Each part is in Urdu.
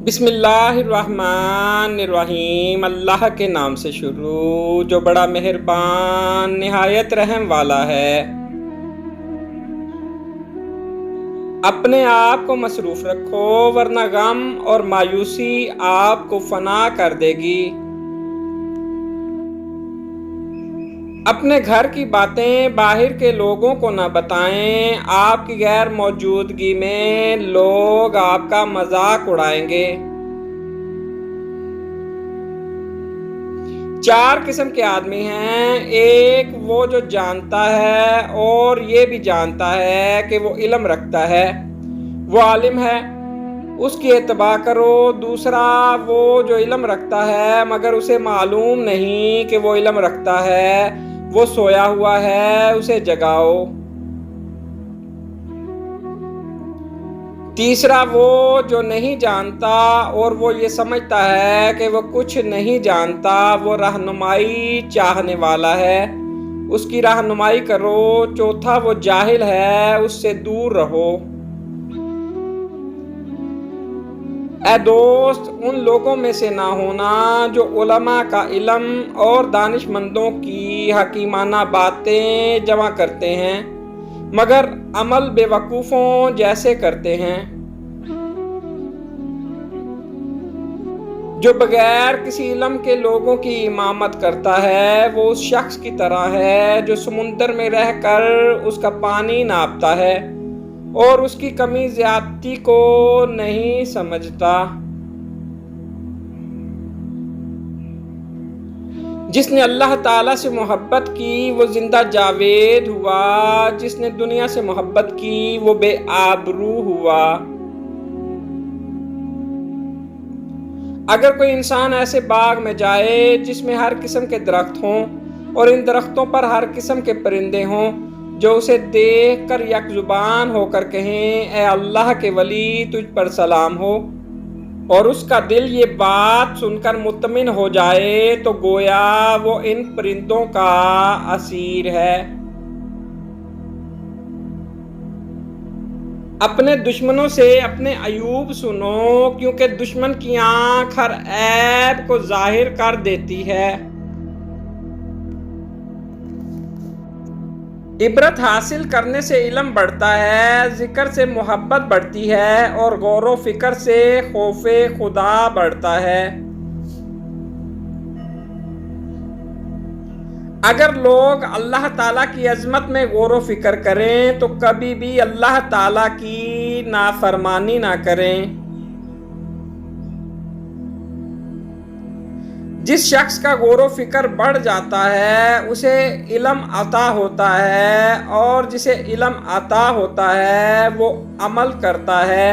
بسم اللہ الرحمن الرحیم، اللہ کے نام سے شروع جو بڑا مہربان نہایت رحم والا ہے۔ اپنے آپ کو مصروف رکھو ورنہ غم اور مایوسی آپ کو فنا کر دے گی۔ اپنے گھر کی باتیں باہر کے لوگوں کو نہ بتائیں، آپ کی غیر موجودگی میں لوگ آپ کا مذاق اڑائیں گے۔ 4 قسم کے آدمی ہیں، ایک وہ جو جانتا ہے اور یہ بھی جانتا ہے کہ وہ علم رکھتا ہے، وہ عالم ہے، اس کی اتباع کرو۔ دوسرا وہ جو علم رکھتا ہے مگر اسے معلوم نہیں کہ وہ علم رکھتا ہے، وہ سویا ہوا ہے، اسے جگاؤ۔ تیسرا وہ جو نہیں جانتا اور وہ یہ سمجھتا ہے کہ وہ کچھ نہیں جانتا، وہ رہنمائی چاہنے والا ہے، اس کی رہنمائی کرو۔ چوتھا وہ جاہل ہے، اس سے دور رہو۔ اے دوست، ان لوگوں میں سے نہ ہونا جو علماء کا علم اور دانش مندوں کی حکیمانہ باتیں جمع کرتے ہیں مگر عمل بے وقوفوں جیسے کرتے ہیں۔ جو بغیر کسی علم کے لوگوں کی امامت کرتا ہے وہ اس شخص کی طرح ہے جو سمندر میں رہ کر اس کا پانی ناپتا ہے اور اس کی کمی زیادتی کو نہیں سمجھتا۔ جس نے اللہ تعالیٰ سے محبت کی وہ زندہ جاوید ہوا، جس نے دنیا سے محبت کی وہ بے آبرو ہوا۔ اگر کوئی انسان ایسے باغ میں جائے جس میں ہر قسم کے درخت ہوں اور ان درختوں پر ہر قسم کے پرندے ہوں، جو اسے دیکھ کر یک زبان ہو کر کہیں اے اللہ کے ولی تجھ پر سلام ہو، اور اس کا دل یہ بات سن کر مطمئن ہو جائے تو گویا وہ ان پرندوں کا اسیر ہے۔ اپنے دشمنوں سے اپنے عیوب سنو، کیونکہ دشمن کی آنکھ ہر عیب کو ظاہر کر دیتی ہے۔ عبرت حاصل کرنے سے علم بڑھتا ہے، ذکر سے محبت بڑھتی ہے اور غور و فکر سے خوف خدا بڑھتا ہے۔ اگر لوگ اللہ تعالیٰ کی عظمت میں غور و فکر کریں تو کبھی بھی اللہ تعالیٰ کی نافرمانی نہ کریں۔ جس شخص کا غور و فکر بڑھ جاتا ہے اسے علم عطا ہوتا ہے، اور جسے علم عطا ہوتا ہے وہ عمل کرتا ہے۔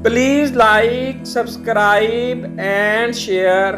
Please like, subscribe and share.